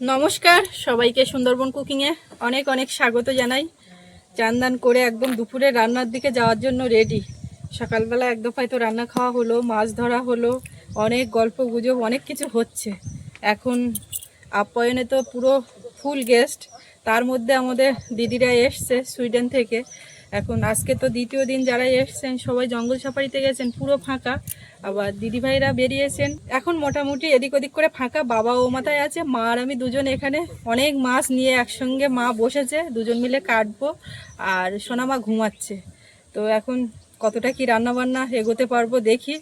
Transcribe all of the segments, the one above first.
নমস্কার সবাইকে সুন্দরবন কুকিংয়ে অনেক অনেক স্বাগত জানাই। চান করে একদম দুপুরে রান্নার দিকে যাওয়ার জন্য রেডি। সকালবেলা এক দফায় তো রান্না খাওয়া হলো, মাছ ধরা হলো, অনেক গল্প গুজব অনেক কিছু হচ্ছে। এখন আপ্যায়নে তো পুরো ফুল গেস্ট, তার মধ্যে আমাদের দিদিরা এসছে সুইডেন থেকে। এখন আজকে তো দ্বিতীয় দিন, যারা এসছেন সবাই জঙ্গল সাফারিতে গেছেন, পুরো ফাঁকা। আবার দিদিভাইরা বেরিয়েছেন, এখন মোটামুটি এদিক ওদিক করে ফাঁকা। বাবা ও মাথায় আছে, মা আর আমি দুজন এখানে অনেক মাছ নিয়ে একসঙ্গে মা বসেছে, দুজন মিলে কাটবো। আর সোনামা ঘুমাচ্ছে। তো এখন কতটা কি রান্না বান্না এগোতে পারবো দেখি।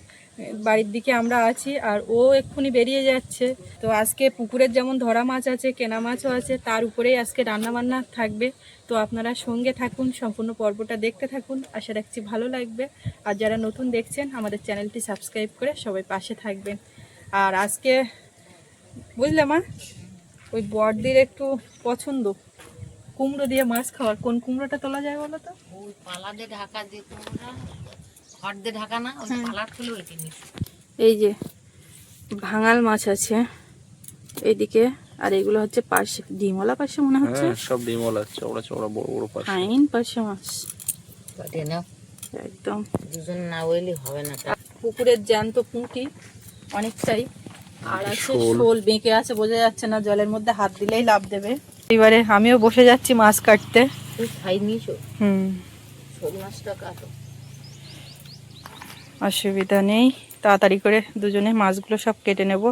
বাড়ির দিকে আমরা আছি আর ও এক্ষুনি বেরিয়ে যাচ্ছে। তো আজকে পুকুরের যেমন ধরা মাছ আছে, কেনা মাছও আছে, তার উপরেই আজকে রান্না বান্না থাকবে। তো আপনারা সঙ্গে থাকুন, সম্পূর্ণ পর্বটা দেখতে থাকুন, আশা রাখছি ভালো লাগবে। আর যারা নতুন দেখছেন আমাদের চ্যানেলটি সাবস্ক্রাইব করে সবাই পাশে থাকবেন। আর আজকে বুঝলে মা, ওই বড়দির একটু পছন্দ কুমড়ো দিয়ে মাছ খাওয়ার। কোন কুমড়োটা তোলা যায় বলো তো? ওই পালা দিয়ে ঢাকা দিয়ে কুমড়োটা খড় দিয়ে ঢাকা না, ওই পালার ফুল ওইটি নিস। এই যে ভাঙাল মাছ আছে এইদিকে, আর এগুলো হচ্ছে পার্শে, ডিমলা পার্শে মনে হচ্ছে। সব ডিমলা, চওড়া চওড়া বড় বড় পার্শে। ফাইন পার্শে মাছ কাটে নাও, একদম। দুজন না হইলে হবে না। পুকুরের জ্যান্ত পুঁটি অনেকটাই, আর আছে শোল বেঁকে আছে, বোঝা যাচ্ছে না, জলের মধ্যে হাত দিলেই লাফ দেবে। এবারে আমিও বসে যাচ্ছি মাছ কাটতে। তুই খাই নিয়েছো? শোল মাছটা কাটো, অসুবিধা নেই। তাড়াতাড়ি করে দুজনে মাছগুলো সব কেটে নেব।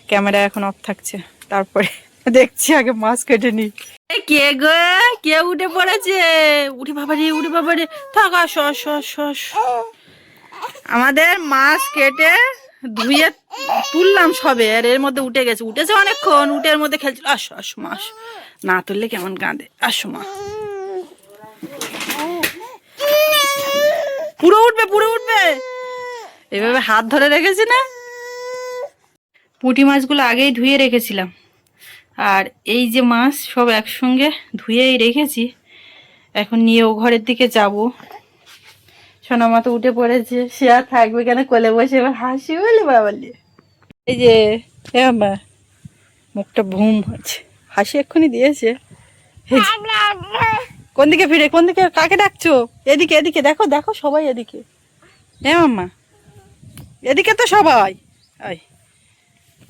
ক্যামেরা এখন অফ থাকছে, তারপরে দেখছি আগে মাছ কেটে নি। কে গো, কে উঠে পড়েছে? উঠে বাবারে, উঠে বাবারে, থাকা সস। আমাদের মাছ কেটে ধুয়ে তুললাম সবে, আর এর মধ্যে উঠেছে অনেকক্ষণ, উঠের মধ্যে খেলছিল। আসো মাছ না তুললে কেমন কাঁদে। আসো মা, পুরো উঠবে। এভাবে হাত ধরে রেখেছি না। পুঁটি মাছগুলো আগেই ধুয়ে রেখেছিলাম, আর এই যে মাছ সব একসঙ্গে ধুয়েই রেখেছি। এখন নিয়ে ও ঘরের দিকে যাব। সোনামা তো উঠে পড়েছে, সে আর থাকবে কেন, কোলে বসে এবার হাসি বলে বাবালি। এই যে মা, মুখটা ভুম হচ্ছে, হাসি এক্ষুনি দিয়েছে। কোন দিকে ফিরে, কোন দিকে, কাকে ডাকছো? এদিকে দেখো সবাই এদিকে। হ্যাঁ মাম্মা, এদিকে তো সবাই।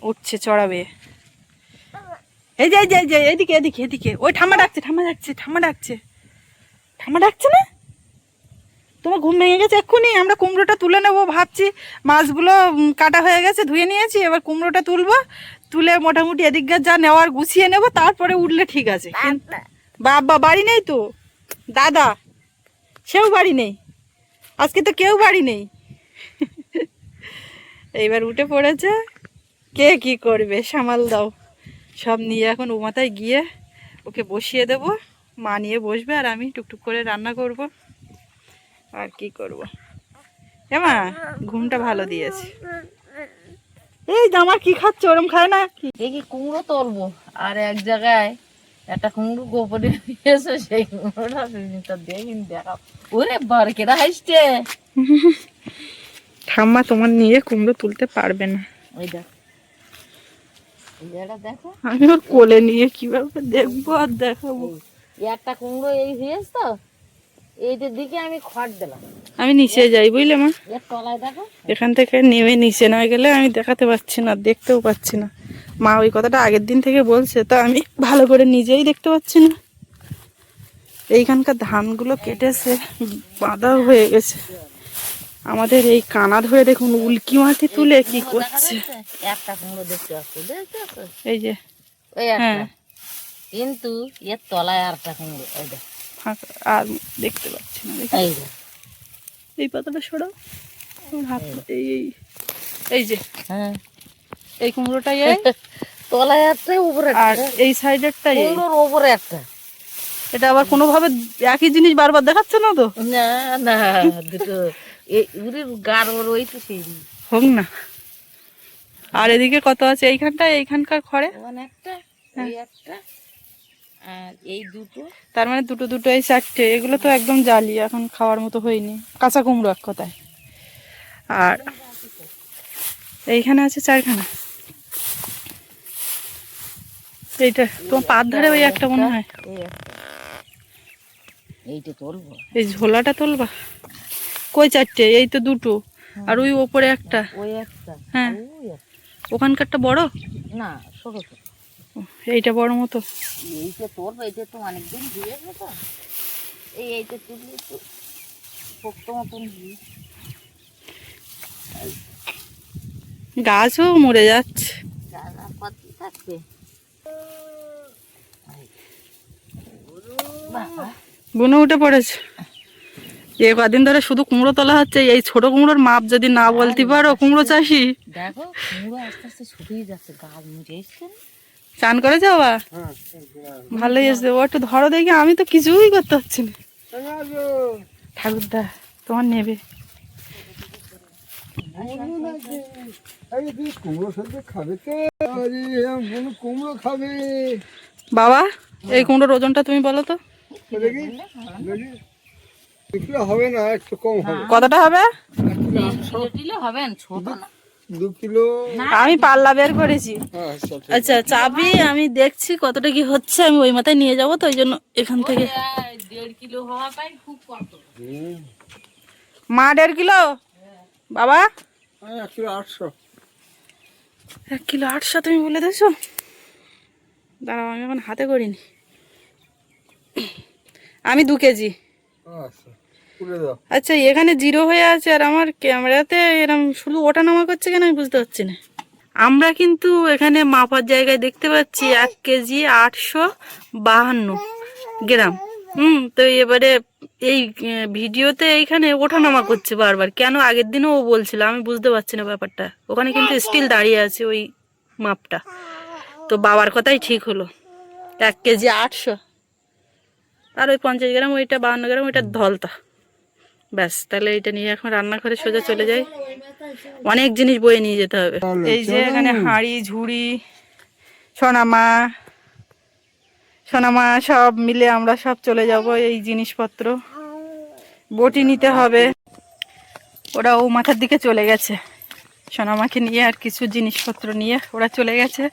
উঠছে চড়াবে। এই যে এদিকে। ওই ঠাম্মা ডাকছে না? তোমার ঘুম ভেঙে গেছে এক্ষুনি? আমরা কুমড়োটা তুলে নেবো ভাবছি। মাছগুলো কাটা হয়ে গেছে, ধুয়ে নিয়েছি, এবার কুমড়োটা তুলে মোটামুটি এদিকে যা নেওয়ার গুছিয়ে নেবো, তারপরে উঠলে ঠিক আছে। বাবা বাড়ি নেই তো, দাদা সেও বাড়ি নেই, আজকে তো কেউ বাড়ি নেই। এইবার উঠে পড়েছে, কে কি করবে সামাল দাও। সব নিয়ে এখন ও মাথায় গিয়ে ওকে বসিয়ে দেব। মা নিয়ে বসবে আর আমি টুকটুক করে রান্না করব। আর কি করব, মা ঘুমটা ভালো দিয়েছে। এই জামা কি খাচ্ছে, ওরম খায় না কি? দেখি কুমড়ো তুলবো, আর এক জায়গায় একটা কুমড়ো গোপনে নিয়েছে, সেই কুমড়োটা দেখিন দেখাও। ওরে বার কেরা হাসছে। ঠাম্মা তোমার নিয়ে কুমড়ো তুলতে পারবে না। ওই দেখ, দেখো আমি ওর কোলে নিয়ে কিভাবে দেখবো আর দেখাবো। একটা কুমড়ো এই হয়েছে তো, এইটার দিকে আমি খড় দিলাম। আমি নিচে যাই বুঝলে মা, এর তলায় দেখো, এখান থেকে নেমে নিচে না গেলে আমি দেখাতে পাচ্ছি না, দেখতেও পাচ্ছি না। মা ওই কথাটা আগের দিন থেকে বলছে, তো আমি ভালো করে নিজেই দেখতে পাচ্ছি না। এইখানকার ধানগুলো কেটেছে, বাঁধাও হয়ে গেছে। আমাদের এই কানা ধরে দেখুন উল্কি মাটি তুলে কি করছে। একটা কুমড়ো দেখতে পাচ্ছি, এই যে ওই একটা, কিন্তু এর তলায় আর একটা কুমড়ো। ওই দেখ, ফাঁকা, আর দেখতে পাচ্ছি না। এই দেখ, এই পাতাটা সরাও, হাত এই যে হ্যাঁ এই কুমড়োটাই তলায় একটা, উপরে আর এই সাইডেরটাই। কুমড়োর উপরে একটা। এটা আবার কোনোভাবে একই জিনিস বারবার দেখাচ্ছে না তো? না না, দুটো গার ওর ওই তো সেই হোক না। আর এদিকে কত আছে এইখানকার খড়ে? একটা, এই একটা, আর এই দুটো। তার মানে দুটো এই চারটে। এগুলো তো একদম জালি, এখন খাওয়ার মতো হয়নি, কাঁচা কুমড়ো এক কথায়। আর এইখানে আছে 4খানা। এইটা তোমার পাত ধারে ওই একটা মনে হয়। এই একটা, এইটা তুলবো। এই ঝোলাটা তুলবা? কই চারটে? এই তো দুটো, আর ওই ওপরে একটা। ওই একটা, হ্যাঁ, ওই একটা। ওখানকারটা বড় না, ছোট ছোট। এইটা বড় মতো। এইটা তুলবো, এইটা তো অনেকদিন দিয়েছে তো। এইটা তুললে একটু পোক্ত মতন দিয়ে। গাছও মরে যাচ্ছে। গাঁদা পাতি থাকবে। বাবা, বুনো উঠে পড়েছে। এ কদিন ধরে শুধু কুমড়ো তোলা হচ্ছে। এই ছোট কুমড়োর মাপ যদি না বলতে পারো কুমড়ো চাষি। দেখো কুমড়ো আস্তে আস্তে শুকিয়ে যাচ্ছে, গাছ মুড়ে এসছে না। চান করে যাওয়া ভালোই এসছে। ও একটু ধরো দেখি, আমি তো কিছুই করতে পারছি না। ঠাকুরদা তোমার নেবে। বাবা এই কুমড়োর ওজনটা তুমি বলো তো, হবে না, একটু কম হবে। কতটা হবে? দিলে হবে না, ছোট না। 2 কিলো। আমি পাল্লা বের করেছি। আচ্ছা, ঠিক আচ্ছা চাবি আমি দেখছি কতটা কি হচ্ছে, আমি ওই মাথায় নিয়ে যাবো তো, ওই জন্য এখান থেকে। 1.5 কিলো হওয়াটাই খুব কত। মা 1.5 কিলো, বাবা 1 কিলো 800। 1 কিলো 800 তুমি বলে দিয়েছো। দাঁড়াও আমি এখন হাতে করিনি। আমি 2 কেজি। আচ্ছা, তুলে দাও। আচ্ছা এখানে 0 হয়ে আছে, আর আমার ক্যামেরাতে এরকম শুধু ওঠা নামা করছে কেন আমি বুঝতে পারছি না। আমরা কিন্তু এখানে মাপার জায়গায় দেখতে পাচ্ছি 1 কেজি 852 গ্রাম। তো এবারে এই ভিডিওতে এইখানে ওঠানামা করছে বারবার কেন? আগের দিনও ও বলছিল, আমি বুঝতে পারছি না ব্যাপারটা। ওখানে কিন্তু স্টিল দাঁড়িয়ে আছে ওই মাপটা। তো বাবার কথাই ঠিক হলো, 1 কেজি 800, আর ওই 50 গ্রাম ওইটা 52 গ্রাম ওইটা ধলতা। ব্যাস, তাহলে এইটা নিয়ে এখন রান্নাঘরে সোজা চলে যাই। অনেক জিনিস বয়ে নিয়ে যেতে হবে। এই যে এখানে হাঁড়ি ঝুড়ি সোনামা সব মিলে আমরা সব চলে যাব। এই জিনিসপত্র বটি নিতে হবে। ওরা ও মাথার দিকে চলে গেছে সোনামাকে নিয়ে, আর কিছু জিনিসপত্র নিয়ে ওরা চলে গেছে।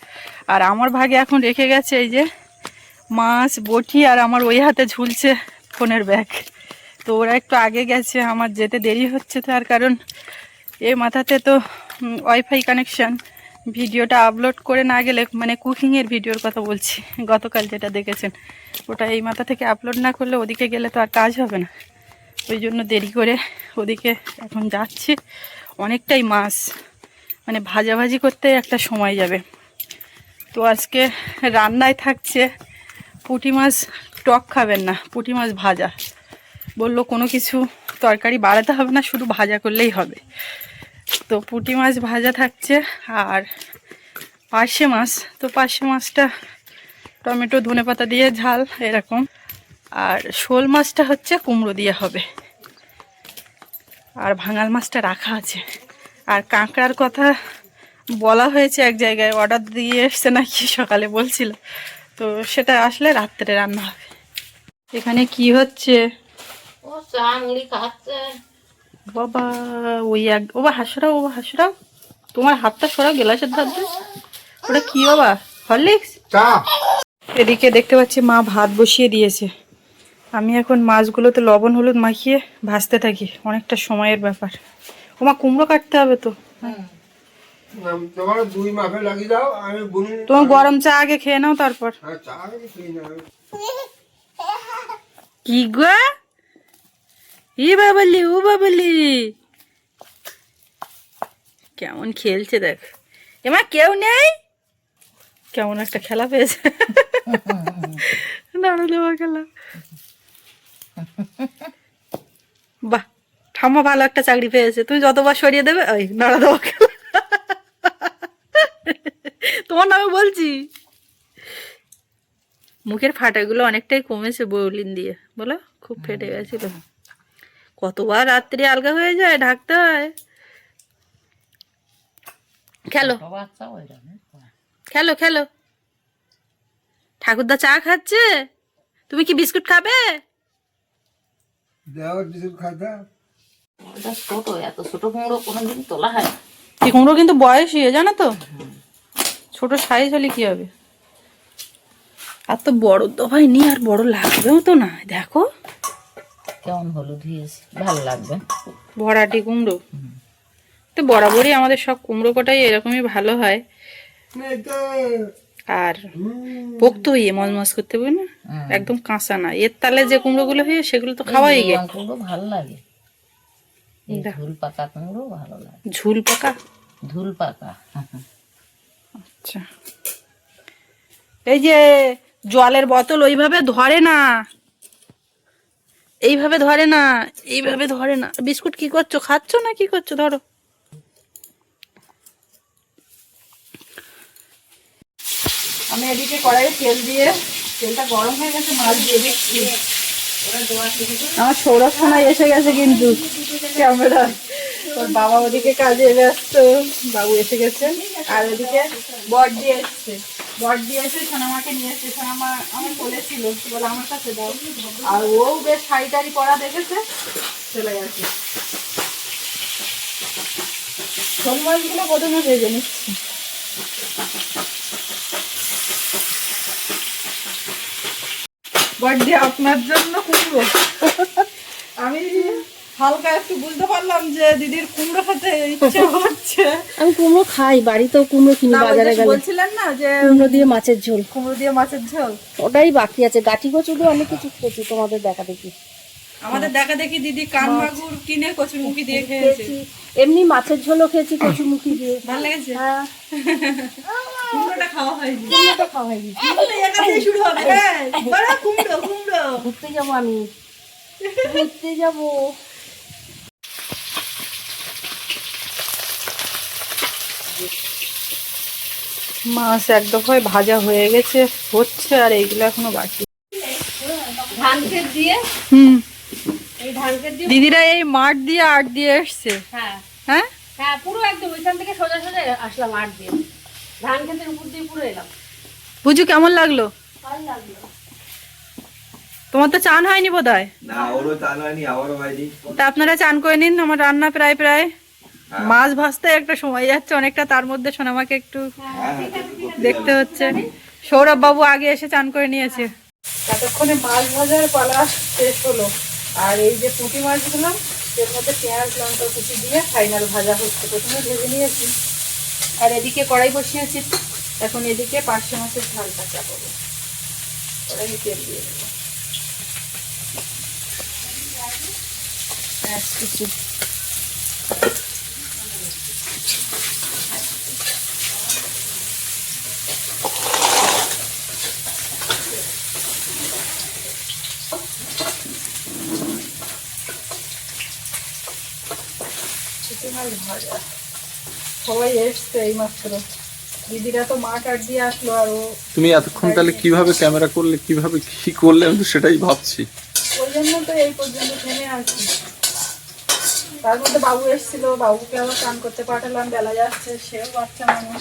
আর আমার ভাগে এখন রেখে গেছে এই যে মাছ বটি, আর আমার ওই হাতে ঝুলছে ফোনের ব্যাগ। তো ওরা একটু আগে গেছে, আমার যেতে দেরি হচ্ছে। তার কারণ এই মাথাতে তো ওয়াইফাই কানেকশান, ভিডিওটা আপলোড করে না গেলে, মানে কুকিংয়ের ভিডিওর কথা বলছি, গতকাল যেটা দেখেছেন, ওটা এই মাথা থেকে আপলোড না করলে ওদিকে গেলে তো আর কাজ হবে না। ওই জন্য দেরি করে ওদিকে এখন যাচ্ছি। অনেকটাই মাছ, মানে ভাজাভাজি করতে একটা সময় যাবে। তো আজকে রান্নায় থাকছে পুঁটি মাছ। টক খাবেন না, পুঁটি মাছ ভাজা। বললো কোনো কিছু তরকারি বাড়াতে হবে না, শুধু ভাজা করলেই হবে। তো পুঁটি মাছ ভাজা থাকছে, আর পার্শে মাছ। তো পার্শে মাছটা টমেটো ধনেপাতা দিয়ে ঝাল এরকম, আর শোল মাছটা হচ্ছে কুমড়ো দিয়ে হবে, আর ভাঙাল মাছটা রাখা আছে। আর কাঁকড়ার কথা বলা হয়েছে এক জায়গায়, অর্ডার দিয়ে এসছে নাকি সকালে বলছিল। তো সেটা আসলে রাত্রে রান্না হবে। এখানে কি হচ্ছে? ও চা মুড়ি খাচ্ছে। বাবা ওই এক, ও বা হাসরাও, তোমার হাতটা সরাও গ্লাসের ধার দিয়ে। ওটা কি বাবা? হরলিক্স? চা। এদিকে দেখতে পাচ্ছি মা ভাত বসিয়ে দিয়েছে। আমি এখন মাছগুলোতে লবণ হলুদ মাখিয়ে ভাজতে থাকি, অনেকটা সময়ের ব্যাপার। ওমা কুমড়ো কাটতে হবে তো। তোমার 2 মাপে লাগিয়ে দাও, আমি বুনি। তোমার গরম চা আগে খেয়ে নাও তারপর। হ্যাঁ, চা আগে খেয়ে নাও। কি গো? ই বাবলি, ও বাবলি কেমন খেলছে দেখ। এমা কেউ নেই, কেমন একটা খেলা পেয়েছে। নাড়ু দেওয়া খেলা। বাহ, ঠাম্মা ভালো একটা চাকরি পেয়েছে। তুমি যতবার সরিয়ে দেবে ওই নাড়া দেওয়া খেলা। তোমার নামে বলছি। মুখের ফাটাগুলো অনেকটাই কমেছে বউলিন দিয়ে, বলো খুব ফেটে গেছিল। কতবার রাত্রি আলগা হয়ে যায়, ঢাকতে হয়। খেলো বাচ্চা ওই জন্য। খেলো খেলো। ঠাকুরদা চা খাচ্ছে, তুমি কি বিস্কুট খাবে? দাও বিস্কুট খাতা। ওটা ছোট, এত ছোট কুমড়ো কোনোদিন তোলা হয় না। এই কুমড়ো কিন্তু বয়সী জানো তো, ছোট সাইজ হলে কি হবে। আর তো বড় তো হয়নি, আর বড় লাগবেও তো না। দেখো কেমন হলুদ হয়েছে, ভালো লাগবে। ভরাটি কুমড়ো তো বরাবরই আমাদের সব কুমড়ো কটাই এরকমই ভালো হয়। আর পোক্ত হয়ে মজমজ করতে পারি না, একদম কাঁচা না। এর তালে যে কুমড়ো গুলো হয় সেগুলো তো খাওয়াই গে। কুমড়ো ভালো লাগে, এই ঝুল পাকা কুমড়ো ভালো লাগে। ঝুল পাকা, ঝুল পাকা। আচ্ছা। এই যে জলের বোতল ওইভাবে ধরে না, এইভাবে ধরে না, এইভাবে ধরে না। বিস্কুট কি করছো, খাচ্ছ না কি করছো? ধরো। আমি এদিকে কড়াইয়ে তেল দিয়ে, তেলটা গরম হয়ে গেছে, মাছ দিয়ে দিচ্ছি। আমার সৌরভ সোনাই এসে গেছে কিন্তু ক্যামেরা। ওর বাবা ওদিকে কাজে ব্যস্ত, বাবু এসে গেছে। আর ওদিকে বড়দি এসছে, বড়দি এসে সোনামাকে নিয়ে এসছে। সোনামা আমার বলেছিল, বলে আমার কাছে দাও। আর ও বেশ শাড়ি টাড়ি পরা দেখেছে, চলে গেছে। শোল মাছগুলো প্রথমে ভেজে নিচ্ছি। বড়দি আপনার জন্য কুমড়ো। আমি হালকা একটু বুঝতে পারলাম যে দিদির কুমড়ো খেতে ইচ্ছে হচ্ছে। আমি কুমড়ো খাই, বাড়িতেও কুমড়ো কিনি না, বাজারে গেলে। বলছিলেন না যে কুমড়ো দিয়ে মাছের ঝোল, কুমড়ো দিয়ে মাছের ঝোল, ওটাই বাকি আছে। গাঠি কচু দিয়ে অনেক কিছু খেয়েছি, তোমাদের দেখা দেখি আমাদের দেখা দেখি দিদি কান মাগুর কিনে কচুরমুখী দিয়ে খেয়েছে। খেয়েছি, এমনি মাছের ঝোলও খেয়েছি কচুমুখি দিয়ে। ভালো লেগেছে? হ্যাঁ, কুমড়োটা খাওয়া হয়নি। কুমড়োটা খাওয়া হয়নি। তাহলে এখানেই শুরু হবে। এই, বড় কুমড়ো, কুমড়ো। ঘুরতে যাবো, আমি ঘুরতে যাবো। মাছ এক দফায় ভাজা হয়ে গেছে, হচ্ছে, আর এইগুলো এখনো বাকি। ধান খেত দিয়ে, হুম, এই ধান খেত দিয়ে, দিদিরা এই মাঠ দিয়ে আট দিয়ে এসছে। হ্যাঁ হ্যাঁ, হ্যাঁ, পুরো একদম ওইখান থেকে সোজা সোজা আসলাম, আট দিয়ে ধান খেতের উপর দিয়ে পুরো এলাম। বুঝু কেমন লাগলো? ভালো লাগলো। তোমার তো চান হয়নি বোধহয়। না ওরও চান হয়নি, আমারও হয়নি। তা আপনারা চান করে নিন, আমার রান্না প্রায় প্রায়। মাছ ভাজতে একটা সময় যাচ্ছে অনেকটা, তার মধ্যে সোনামাকে একটু দেখতে হচ্ছে। সৌরভ বাবু আগে এসে চান করে নিয়েছে। ততক্ষণে মাছ ভাজার পালা শেষ হলো। আর এই যে পুঁটি মাছগুলো, এর মধ্যে পেঁয়াজ লঙ্কা কুচি দিয়ে ফাইনাল ভাজা হচ্ছে। প্রথমে ভেজে নিয়েছি, আর এদিকে কড়াই বসিয়েছি। এখন এদিকে পার্শে মাছের ঝালটা চাপাবো। কড়াইয়ে তেল দিয়ে দেবো, পেঁয়াজ কুচি। ভাজা সবাই এসছে এই মাত্র, দিদিরা তো মাঠ আট দিয়ে আসলো। আর ও, তুমি এতক্ষণ তাহলে কিভাবে ক্যামেরা করলে, কিভাবে কি করলে, আমি তো সেটাই ভাবছি। ওই জন্য তো এই পর্যন্ত থেমে আসি। তার মধ্যে বাবু এসেছিল, বাবুকে আবার স্নান করতে পাঠালাম, বেলা যাচ্ছে, সেও বাচ্চা মানুষ।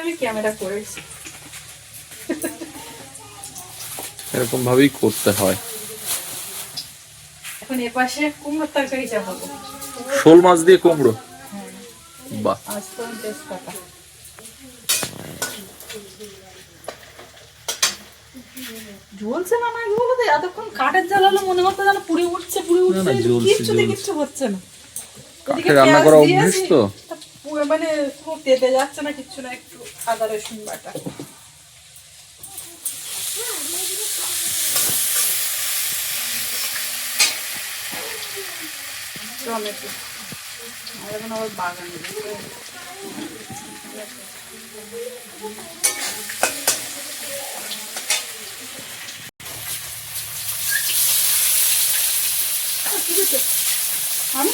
আমি ক্যামেরা করেছি, এরকম ভাবেই করতে হয়। এখন এপাশে কুমড়োর তরকারি চাপাবো। শোল মাছ দিয়ে কুমড়ো, বাহ। আজ তো তেজপাতা, ঝুলছে না মাছগুলো তো। এতক্ষণ কাঠের জ্বালালো, মনে হতো যেন পুড়ে উঠছে, পুড়ে উঠছে, না, জ্বলছে, কিচ্ছুতে জ্বলছে। কিচ্ছু হচ্ছে না। কাঠে রান্না করা অভ্যেস তো। মানে খুব তেতে যাচ্ছে না, কিচ্ছু না। একটু আদা রসুন বাটা, টমেটো, আর এখন আবার বাগানে আমি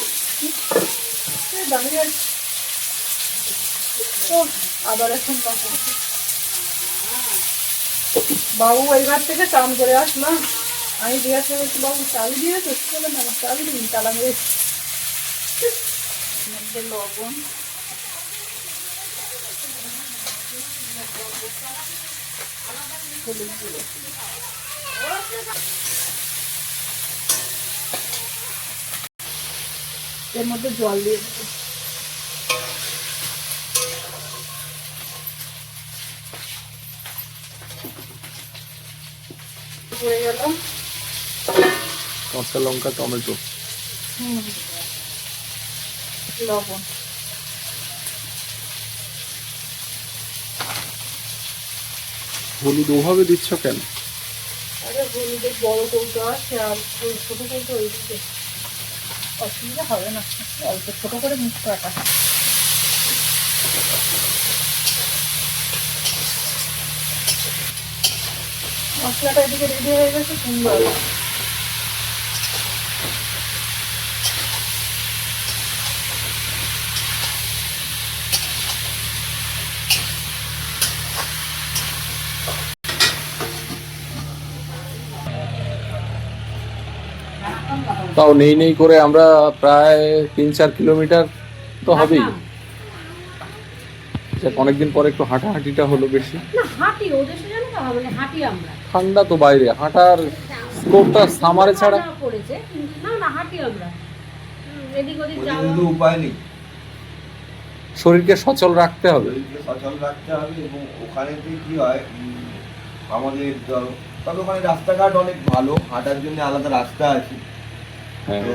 দাঁড়িয়ে আছি। আদা রসুন বাটা। বাবু এইবার থেকে চান করে আসলাম। আমি জিজ্ঞাসা করছি, বাবু চাবি দিয়েছো? বলে না, চাবি দিন, তালা মেরেছি। লবণ, হলুদ গুঁড়ো, এর মধ্যে জল দিয়ে দেবো। পড়ে গেল কাঁচা লঙ্কা, টমেটো, লবণ। হলুদ ওভাবে দিচ্ছ কেন? আরে হলুদের বড় কৌটো আছে আর ছোট কৌটো ওইদিকে, অসুবিধা হবে না, অল্প ছোট করে মিক্স করাটা। মশলাটা এদিকে রেডি হয়ে গেছে সুন্দর। তাও নেই নেই করে আমরা প্রায় 3-4 কিলোমিটার তো হবেই। অনেকদিন পরে একটু হাঁটাহাঁটিটা হলো বেশি। না হাঁটি ওদের সাথে জানো তো হবে না, হাঁটি আমরা। ঠান্ডা তো বাইরে, হাঁটার স্কোপটা সামারে ছাড়া। খাওয়া দাওয়া করেছে কিন্তু না হাঁটি আমরা। এদিক ওদিক ওদের যাওয়া কিন্তু উপায় নেই, শরীরকে সচল রাখতে হবে। শরীরকে সচল রাখতে হবে। এবং ওখানে কি হয়, আমাদের তবে ওখানে রাস্তাঘাট অনেক ভালো, হাঁটার জন্য আলাদা রাস্তা আছে। হ্যাঁ। তো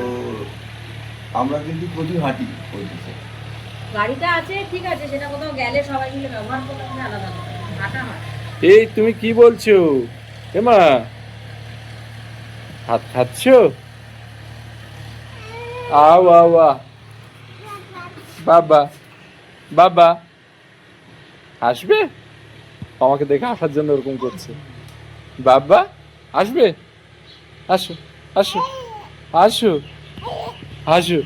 আমরা কিন্তু প্রচুর হাঁটি ওই দিকে। গাড়িটা আছে ঠিক আছে, সেটা কোথাও গেলে সবাই মিলে ব্যবহার করতে হবে আলাদা কথা। হাঁটা হয়। এই তুমি কি বলছো এমা? হাত খাচ্ছ? আও আও আ বাবা বাবা আসবে? আমাকে দেখে আসার জন্য ওরকম করছে। বাবা আসবে? আসো আসো আসো আসো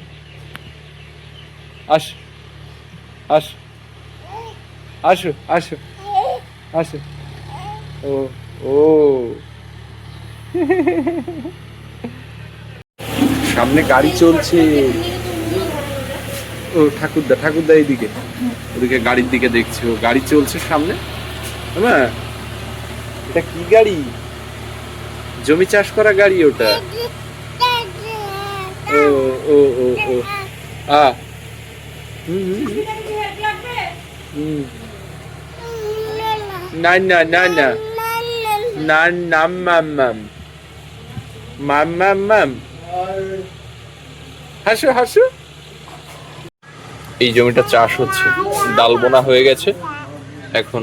আসো আসো আসো আসো আসো। ও ও সামনে গাড়ি চলছে। ও ঠাকুরদা, ঠাকুরদা এইদিকে, ওদিকে গাড়ির দিকে দেখছি। ও গাড়ি চলছে সামনে। হ্যাঁ, এটা কি গাড়ি? জমি চাষ করা গাড়ি ওটা। ও ও ও ও আ হুম হুম না না না না না নাম মাম মাম মাম মাম মাম। হাসো হাসো। এই জমিটা চাষ হচ্ছে, ডাল বোনা হয়ে গেছে, এখন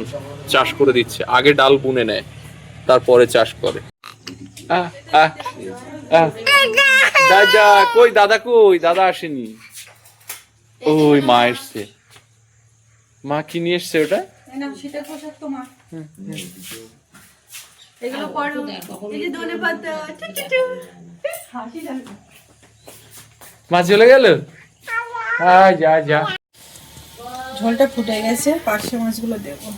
চাষ করে দিচ্ছে। আগে ডাল বুনে নেয়, তারপরে চাষ করে। দাদা কই? দাদা কই? দাদা আসেনি। ওই মা এসছে। মা কি নিয়ে এসছে ওটা? শীতের পোশাক তোমার এগুলো পড়ো। এই যে ধনেপাতা হাসি জানো। মা চলে গেল? যা যা। ঝোলটা ফুটে গেছে, পার্শে মাছগুলো দেবো।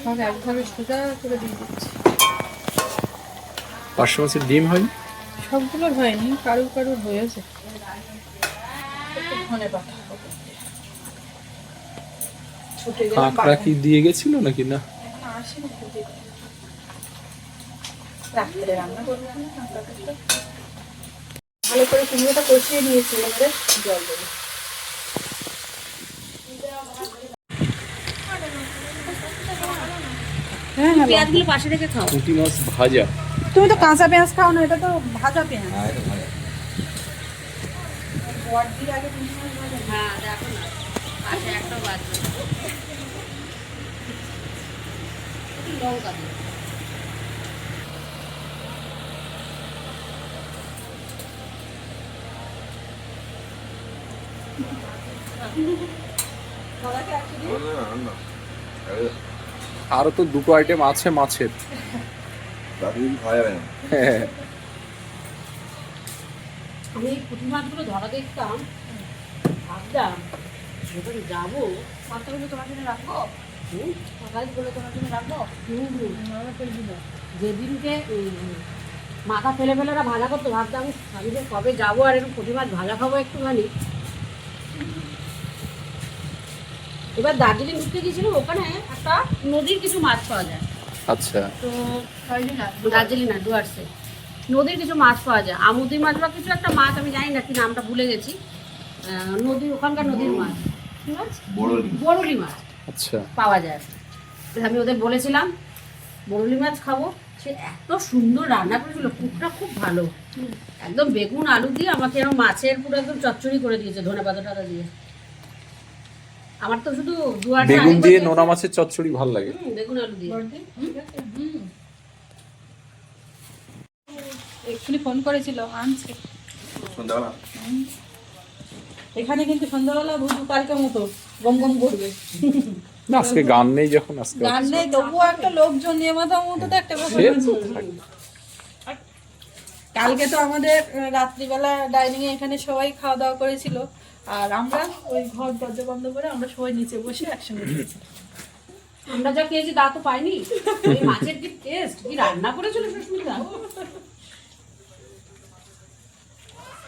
সব একভাবে সোজা করে দিয়ে দিচ্ছি। পার্শে মাছের ডিম হয়নি? সবগুলোর হয়নি, কারুর কারুর হয়েছে। ধনেপাতা ছুটে গেল। কাঁকড়া কি দিয়ে গেছিল নাকি? না, আসেনি। রাত্রে রান্না করবো ভালো করে, কুমড়োটা কষিয়ে নিয়েছি, এবারে জল দেবো। হ্যাঁ হ্যাঁ, পেঁয়াজগুলো পাশে রেখে খাও। পুঁটি মাছ ভাজা। তুমি তো কাঁচা পেঁয়াজ খাও না, এটা তো ভাজা পেঁয়াজ। হ্যাঁ দেখো না পাশে একটা বাজবে লঙ্কা দিয়ে। আরো তো দুটো আইটেম আছে মাছের। খাওয়া যাবে না। আমি পুঁটি মাছগুলো ধরা দেখতাম, ভাবতাম যখন যাবো মাছগুলো তোমার জন্য রাখবো, সকালগুলো তোমার জন্য রাখবো। যেদিনকে মাথা ফেলে ফেলে ওরা ভাজা করতো, ভাবতাম আমি যে কবে যাবো আর এরকম পুঁটি মাছ ভাজা খাবো একটুখানি। এবার দার্জিলিং ঘুরতে গেছিলাম, ওখানে একটা নদীর কিছু মাছ পাওয়া যায়। আচ্ছা, তো দার্জিলিং না, ডুয়ার্সে নদীর কিছু মাছ পাওয়া যায়, আমুদি মাছ বা কিছু একটা মাছ, আমি জানি না কি নামটা ভুলে গেছি। নদীর ওখানকার নদীর মাছ, কি মাছ? বড়লি। বরলি মাছ আচ্ছা, পাওয়া যায়। আমি ওদের বলেছিলাম বরলি মাছ খাবো, সে এত সুন্দর রান্না করেছিল, কুকটা খুব ভালো, একদম বেগুন আলু দিয়ে আমাকে এরকম মাছের পুরো একদম চচ্চড়ি করে দিয়েছে ধনে পাতা টাতা দিয়ে। আমার তো শুধু দুয়ারটা বেগুন আগে দিয়ে বসে- নোনা মাছের চচ্চড়ি ভাল লাগে। বেগুন আলু দিয়ে। এক্ষুনি ফোন করেছিল, আনছে। সন্ধ্যাবেলা এখানে কিন্তু সন্ধ্যাবেলা বুঝু কালকের মতো গম গম করবে। না, আজকে গান নেই যখন আজকে গান নেই, তবুও একটা লোকজন নিয়ে মাথা মতো তো একটা ব্যাপার সে আছে। তো থাকবে। কালকে তো আমাদের রাত্রিবেলা ডাইনিং এ এখানে সবাই খাওয়া দাওয়া করেছিল, আর আমরা ওই ঘর দরজা বন্ধ করে আমরা সবাই নিচে বসে একসঙ্গে খেয়েছি। আমরা যা খেয়েছি তা তো পাইনি। ওই মাছের কি টেস্ট, কি রান্না করেছিল সুস্মিতা।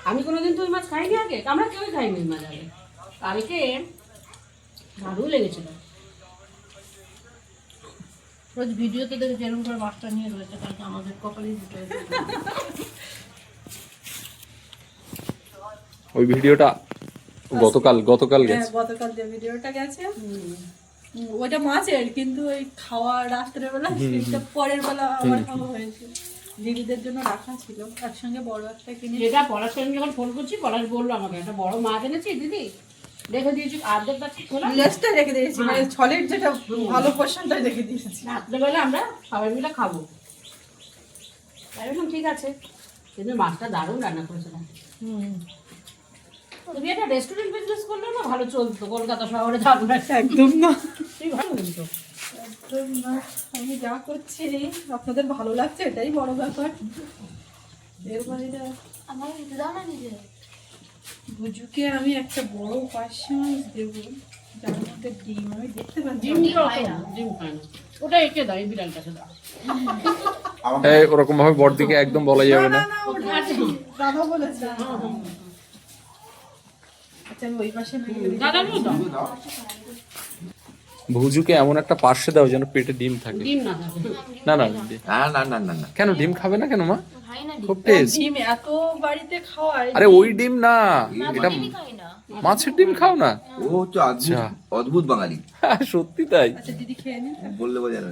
আমি কোনোদিন তো ওই মাছ খাইনি আগে, আমরা কেউই খাইনি ওই মাছ আগে। কালকে দারুণ লেগেছিল। রোজ ভিডিওতে দেখে যেরকম করে মাছটা নিয়ে রয়েছে, কালকে আমাদের কপালেই দুটো হয়েছে। ওই ভিডিওটা গতকাল হ্যাঁ, গেছে। গতকাল যে ভিডিওটা গেছে ওটা মাছের, কিন্তু ওই খাওয়া রাত্রের বেলা সেটা পরের বেলা আবার খাওয়া হয়েছে। দিদিদের জন্য রাখা ছিল একসঙ্গে বড় একটা কিনে। যেটা পলাশ সঙ্গে যখন ফোন করছি, পলাশ বললো আমাকে একটা বড় মাছ এনেছি দিদি, রেখে দিয়েছি আর্ধেক পাচ্ছি খোলা। লেজটা রেখে দিয়েছি, মানে ছলের যেটা ভালো পোর্শনটা রেখে দিয়েছি। রাত্রেবেলা আমরা সবাই মিলে খাবো। তাই বললাম ঠিক আছে, কিন্তু মাছটা দারুণ রান্না করেছিলাম। তুমি একটা রেস্টুরেন্ট বিজনেস করলে না ভালো চলতো, কলকাতা শহরে থাকবে না। একদম না, তুই ভালো কিন্তু। একদম না। আমি যা করছি আপনাদের ভালো লাগছে, এটাই বড় ব্যাপার। এর বাইরে আমার দিতে দাও না নিজে। বুজুকে আমি একটা বড় পার্শে মাছ দেবো, যার মধ্যে ডিম আমি দেখতে পাচ্ছি। ডিম খায় না, ডিম খায় না। ওটা এঁকে দাও, এই বিড়াল কাছে দাও। এই ওরকম ভাবে বড়দিকে একদম বলা যাবে না। দাদা বলেছে। আচ্ছা, আমি ওই পাশে নিয়ে গেলে দাদা বলো দাও, ভুজুকে এমন একটা পার্শ্বে দাও যেন পেটে ডিম থাকে। ডিম না থাকে। না না, না কেন ডিম খাবে না কেন মা? খাই না খুব টেস্ট। ডিম এত বাড়িতে খাওয়ায়। আরে ওই ডিম না, এটা খাই না। মাছের ডিম খাও না। ও হচ্ছে আচ্ছা। অদ্ভুত বাঙালি, সত্যি তাই? আচ্ছা দিদি খেয়ে নিন। বললে বোঝা যাবে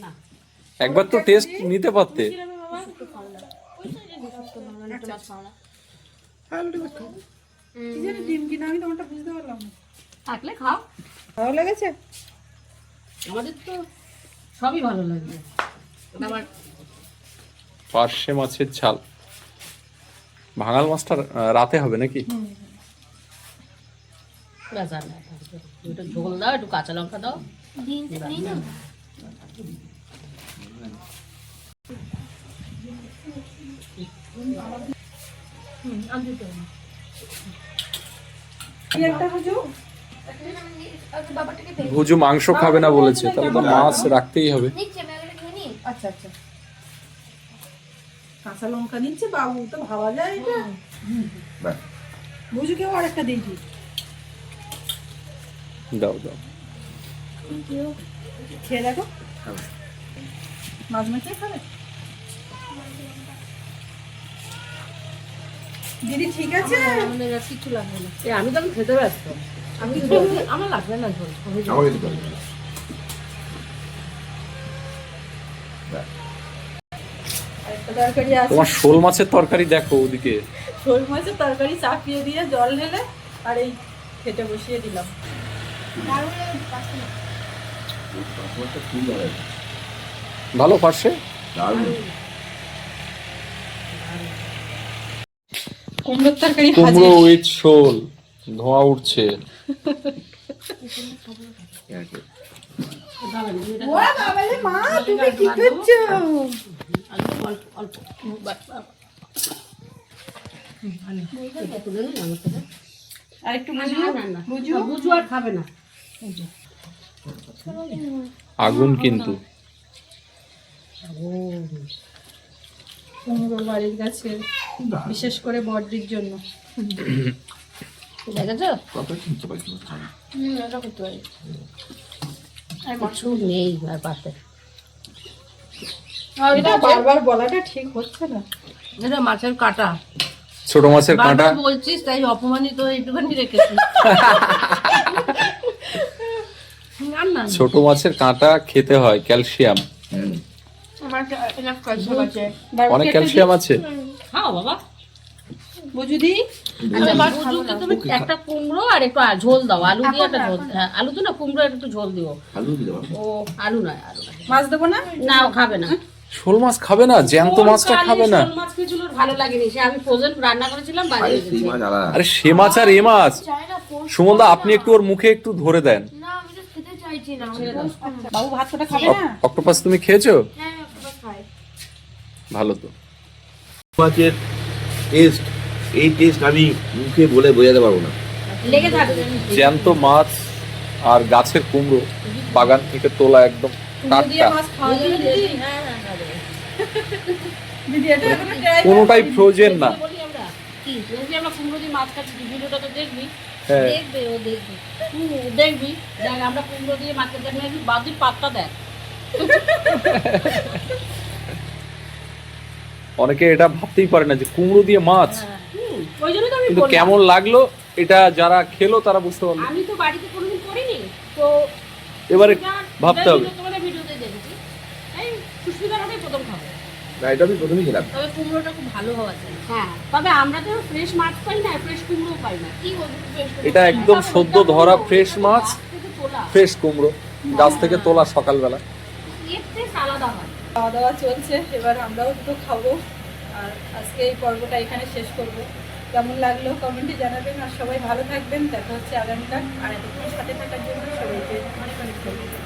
না। একবার তো টেস্ট নিতে পারতে। কি জানি ডিম কিনা, আমি তোমারটা বুঝতে পারলাম না। থাকলে খাও, ভালো লেগেছে? আমাদের তো সবই ভালো লাগবে। আবার পার্শে মাছের ঝাল। ভাঙাল মাছটা রাতে হবে নাকি? বেজার না, একটু ঝোল দাও, একটু কাঁচা লঙ্কা দাও। দিন নেই না। কি একটা বুঝু? বাবাটাকে পেয়ে ভুজু মাংস খাবে না বলেছে, তাহলে তো মাছ রাখতেই হবে। নিচ্ছে, আমি আগে খেয়ে নিই। আচ্ছা আচ্ছা, কাঁচা লঙ্কা নিচ্ছে বাবু, তো ভাবা যায় এটা? ব্যাস। বুঝুকেও আর একটা দিই। দাও দাও। খেয়ে দেখো, মাছ মাখিয়ে খাবে? দিদি ঠিক আছে? আমাদের আর কিছু লাগবে না। আমি তো খেতে ব্যস্ত, আমি আমার লাগবে না ঝোল। আমাকে দিতে হবে। আরেকটা তরকারি আছে, তোমার শোল মাছের তরকারি দেখো ওদিকে। শোল মাছের তরকারি চাপিয়ে দিয়ে জল ঢেলে আর এই খেতে বসিয়ে দিলাম। দারুণ লাগে পাস্তা। পাসওয়ার্ডটা খুব ভালো আছে। ভালো পার্শে। দারুণ। কুমড়োর তরকারি কুমড়ো উইথ শোল, ধোঁয়া উঠছে। ওরা বাবালে মা, তুমি কি করছো? অল্প তুলে নিন আমার থেকে। আর একটু বুঝু, বুঝু আর খাবে না। আগুন কিন্তু। কুমড়ো বাড়ির গাছে, বিশেষ করে বড়দির জন্য। দেখেছো? কত চিনতে পারছি না। এটা করতে পারি। আর কিছু নেই আর পাশে। এটা বারবার বলাটা ঠিক হচ্ছে না। এটা মাছের কাটা, ছোট মাছের কাঁটা বারবার বলছিস তাই অপমানিত হয়ে একটুখানি রেখেছি। আর না ছোট মাছের কাঁটা খেতে হয়, ক্যালসিয়াম, আমার এনাফ কষ্ট আছে অনেক ক্যালসিয়াম আছে। খাও বাবা। বুঝুদি আচ্ছা বুঝুকে তুমি একটা কুমড়ো আর একটু ঝোল দাও, আলু দিয়ে একটা ঝোল। হ্যাঁ আলু তো না, কুমড়ো আর একটু ঝোল দিও। আলু দিতে পারবো। ও আলু নয়, আলু নয়। মাছ দেবো না? না ও খাবে না। শোল মাছ খাবে না? জ্যান্ত মাছটা খাবে না? শোল মাছ কিছু ওর ভালো লাগেনি, সে আমি ফ্রোজেন রান্না করেছিলাম আরে বানিয়ে সেই দিয়েছি। মাছ আলাদা। আরে সে মাছ আর এ মাছ। চাই না পোস্ট সুমনদা আপনি একটু ওর মুখে একটু ধরে দেন। না আমি তো খেতে চাইছি না পোস্ট করবো। বাবু ভাত কটা খাবে না? অক্টোপাস তুমি খেয়েছো? হ্যাঁ আমি একটা খাই ভালো তো। মাছের টেস্ট, এই টেস্ট আমি মুখে বলে বোঝাতে পারবো না। লেগে থাকবে। জ্যান্ত মাছ আর গাছের কুমড়ো বাগান থেকে তোলা একদম কুমড়ো দিয়ে টাটকা, মাছ খাওয়া যাবে দিদি? হ্যাঁ হ্যাঁ খাবে। দিদি এটা এখনো try কোনোটাই ফ্রোজেন না। বলি আমরা কি বলছি, আমরা কুমড়ো দিয়ে মাছ খাচ্ছি, ভিডিওটা তো দেখবি। হ্যাঁ দেখবে ও দেখবি, দেখবি দেখ আমরা কুমড়ো দিয়ে মাছের জন্য বাদির পাতটা দেখ। অনেকে এটা ভাবতেই পারে না যে কুমড়ো দিয়ে মাছ, ওই জন্য তো আমি কিন্তু বললাম। কেমন লাগলো এটা যারা খেলো তারা বুঝতে পারলো। আমি তো বাড়িতে কোনোদিন করিনি তো এবারে ভাবতে হবে। তোমাদের ভিডিওতে দেখেছি, এই সুস্মিতার ওটাই প্রথম খাবো। না, এটা আমি প্রথমেই খেলাম। তবে কুমড়োটা খুব ভালো হওয়া চাই। হ্যাঁ তবে আমরা তো ফ্রেশ মাছ পাই না, ফ্রেশ কুমড়ো পাই না। কি বলবো ফ্রেশ এটা একদম সদ্য ধরা ফ্রেশ মাছ, ফ্রেশ কুমড়ো, গাছ থেকে তোলা সকালবেলা। এর টেস্ট আলাদা হয়। খাওয়া দাওয়া চলছে, এবার আমরাও দুটো খাবো। আর আজকে এই পর্বটা এখানে শেষ করব। কেমন লাগলো কমেন্টে জানাবেন, আর সবাই ভালো থাকবেন। দেখা হচ্ছে আগামীকাল। আর এতক্ষণ সাথে থাকার জন্য সবাইকে অনেক অনেক ধন্যবাদ।